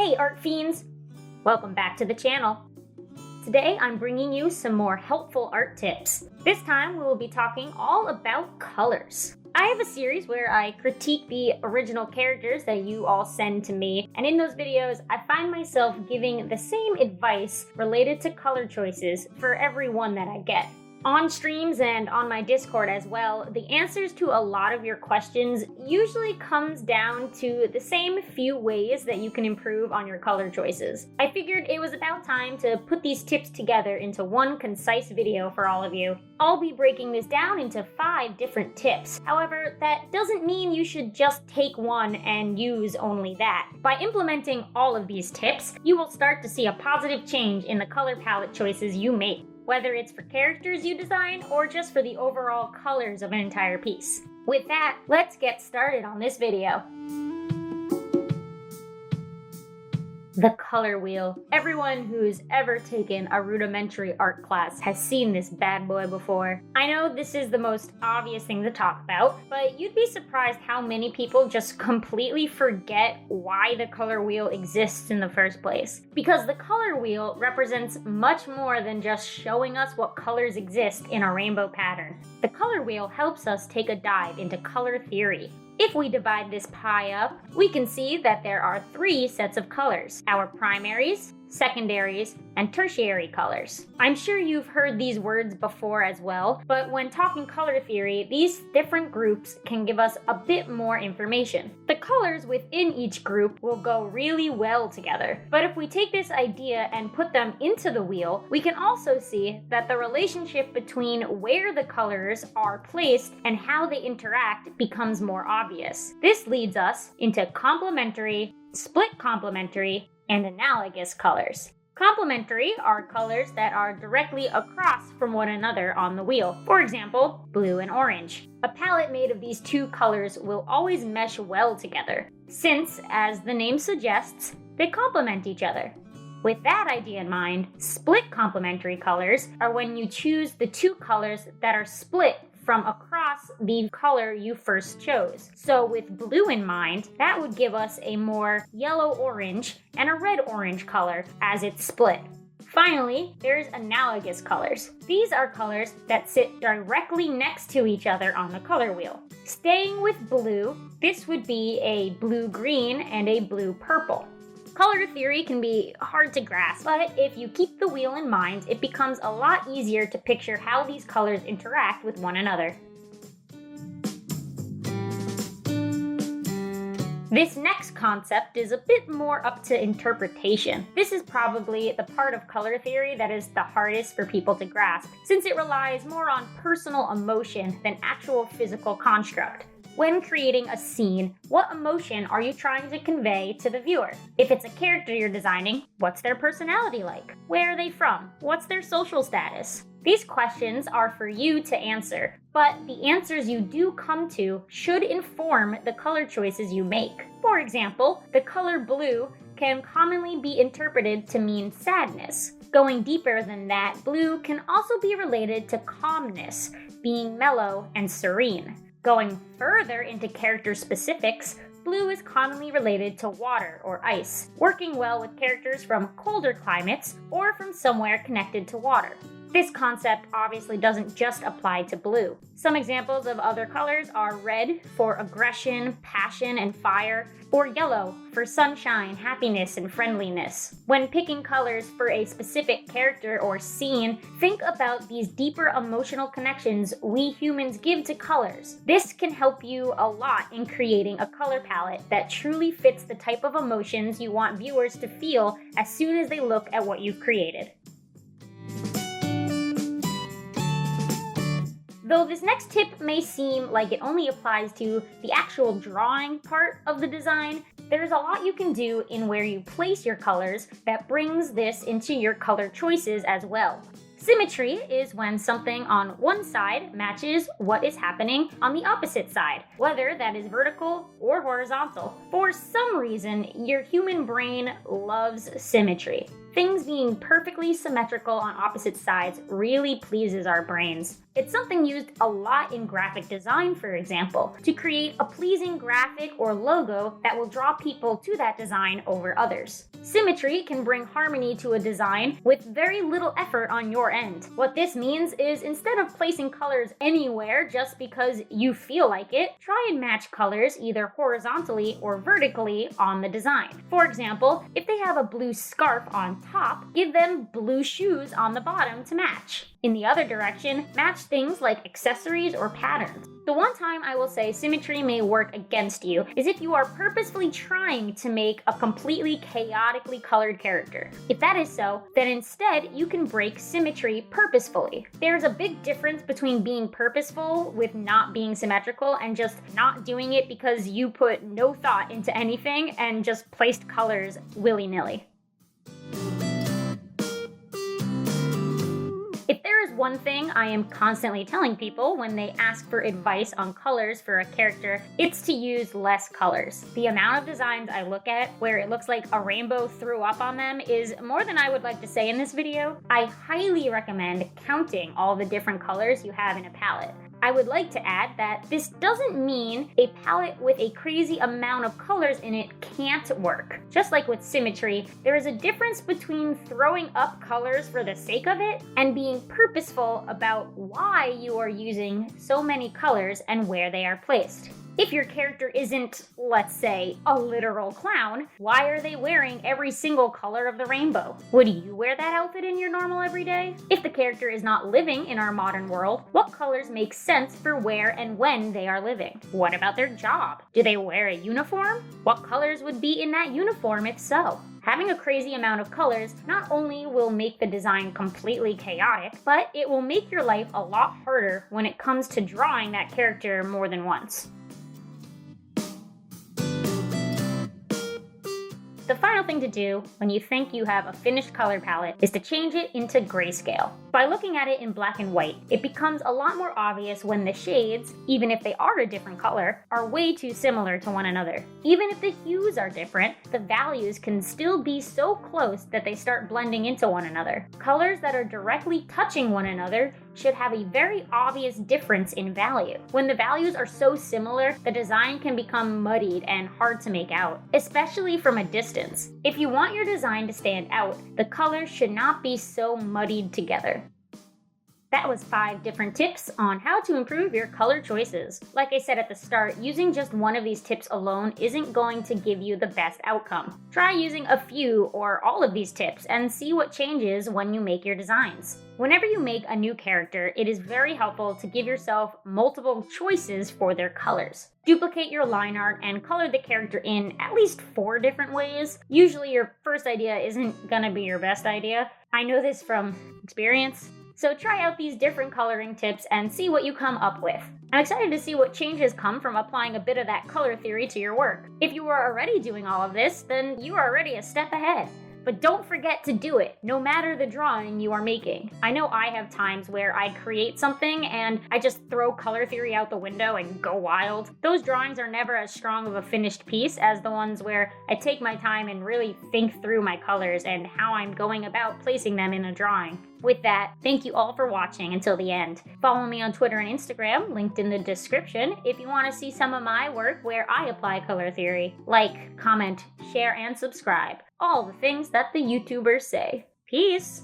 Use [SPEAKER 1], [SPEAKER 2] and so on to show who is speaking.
[SPEAKER 1] Hey art fiends! Welcome back to the channel. Today I'm bringing you some more helpful art tips. This time we will be talking all about colors. I have a series where I critique the original characters that you all send to me, and in those videos I find myself giving the same advice related to color choices for every one that I get. On streams and on my Discord as well, the answers to a lot of your questions usually comes down to the same few ways that you can improve on your color choices. I figured it was about time to put these tips together into one concise video for all of you. I'll be breaking this down into 5 different tips. However, that doesn't mean you should just take one and use only that. By implementing all of these tips, you will start to see a positive change in the color palette choices you make, whether it's for characters you design or just for the overall colors of an entire piece. With that, let's get started on this video. The color wheel. Everyone who's ever taken a rudimentary art class has seen this bad boy before. I know this is the most obvious thing to talk about, but you'd be surprised how many people just completely forget why the color wheel exists in the first place. Because the color wheel represents much more than just showing us what colors exist in a rainbow pattern. The color wheel helps us take a dive into color theory. If we divide this pie up, we can see that there are 3 sets of colors: our primaries, secondaries, and tertiary colors. I'm sure you've heard these words before as well, but when talking color theory, these different groups can give us a bit more information. The colors within each group will go really well together, but if we take this idea and put them into the wheel, we can also see that the relationship between where the colors are placed and how they interact becomes more obvious. This leads us into complementary, split complementary, and analogous colors. Complementary are colors that are directly across from one another on the wheel. For example, blue and orange. A palette made of these 2 colors will always mesh well together, since, as the name suggests, they complement each other. With that idea in mind, split complementary colors are when you choose the 2 colors that are split from across the color you first chose. So with blue in mind, that would give us a more yellow-orange and a red-orange color as it's split. Finally, there's analogous colors. These are colors that sit directly next to each other on the color wheel. Staying with blue, this would be a blue-green and a blue-purple. Color theory can be hard to grasp, but if you keep the wheel in mind, it becomes a lot easier to picture how these colors interact with one another. This next concept is a bit more up to interpretation. This is probably the part of color theory that is the hardest for people to grasp, since it relies more on personal emotion than actual physical construct. When creating a scene, what emotion are you trying to convey to the viewer? If it's a character you're designing, what's their personality like? Where are they from? What's their social status? These questions are for you to answer, but the answers you do come to should inform the color choices you make. For example, the color blue can commonly be interpreted to mean sadness. Going deeper than that, blue can also be related to calmness, being mellow and serene. Going further into character specifics, blue is commonly related to water or ice, working well with characters from colder climates or from somewhere connected to water. This concept obviously doesn't just apply to blue. Some examples of other colors are red for aggression, passion, and fire, or yellow for sunshine, happiness, and friendliness. When picking colors for a specific character or scene, think about these deeper emotional connections we humans give to colors. This can help you a lot in creating a color palette that truly fits the type of emotions you want viewers to feel as soon as they look at what you've created. Though this next tip may seem like it only applies to the actual drawing part of the design, there's a lot you can do in where you place your colors that brings this into your color choices as well. Symmetry is when something on one side matches what is happening on the opposite side, whether that is vertical or horizontal. For some reason, your human brain loves symmetry. Things being perfectly symmetrical on opposite sides really pleases our brains. It's something used a lot in graphic design, for example, to create a pleasing graphic or logo that will draw people to that design over others. Symmetry can bring harmony to a design with very little effort on your end. What this means is instead of placing colors anywhere just because you feel like it, try and match colors either horizontally or vertically on the design. For example, if they have a blue scarf on top, give them blue shoes on the bottom to match. In the other direction, match things like accessories or patterns. The one time I will say symmetry may work against you is if you are purposefully trying to make a completely chaotically colored character. If that is so, then instead you can break symmetry purposefully. There's a big difference between being purposeful with not being symmetrical and just not doing it because you put no thought into anything and just placed colors willy-nilly. If there is one thing I am constantly telling people when they ask for advice on colors for a character, it's to use less colors. The amount of designs I look at where it looks like a rainbow threw up on them is more than I would like to say in this video. I highly recommend counting all the different colors you have in a palette. I would like to add that this doesn't mean a palette with a crazy amount of colors in it can't work. Just like with symmetry, there is a difference between throwing up colors for the sake of it and being purposeful about why you are using so many colors and where they are placed. If your character isn't, let's say, a literal clown, why are they wearing every single color of the rainbow? Would you wear that outfit in your normal everyday? If the character is not living in our modern world, what colors make sense for where and when they are living? What about their job? Do they wear a uniform? What colors would be in that uniform if so? Having a crazy amount of colors not only will make the design completely chaotic, but it will make your life a lot harder when it comes to drawing that character more than once. The final thing to do when you think you have a finished color palette is to change it into grayscale. By looking at it in black and white, it becomes a lot more obvious when the shades, even if they are a different color, are way too similar to one another. Even if the hues are different, the values can still be so close that they start blending into one another. Colors that are directly touching one another should have a very obvious difference in value. When the values are so similar, the design can become muddied and hard to make out, especially from a distance. If you want your design to stand out, the colors should not be so muddied together. That was 5 different tips on how to improve your color choices. Like I said at the start, using just one of these tips alone isn't going to give you the best outcome. Try using a few or all of these tips and see what changes when you make your designs. Whenever you make a new character, it is very helpful to give yourself multiple choices for their colors. Duplicate your line art and color the character in at least 4 different ways. Usually your first idea isn't gonna be your best idea. I know this from experience. So try out these different coloring tips and see what you come up with. I'm excited to see what changes come from applying a bit of that color theory to your work. If you are already doing all of this, then you are already a step ahead. But don't forget to do it, no matter the drawing you are making. I know I have times where I create something and I just throw color theory out the window and go wild. Those drawings are never as strong of a finished piece as the ones where I take my time and really think through my colors and how I'm going about placing them in a drawing. With that, thank you all for watching until the end. Follow me on Twitter and Instagram, linked in the description, if you want to see some of my work where I apply color theory. Like, comment, share, and subscribe. All the things that the YouTubers say. Peace!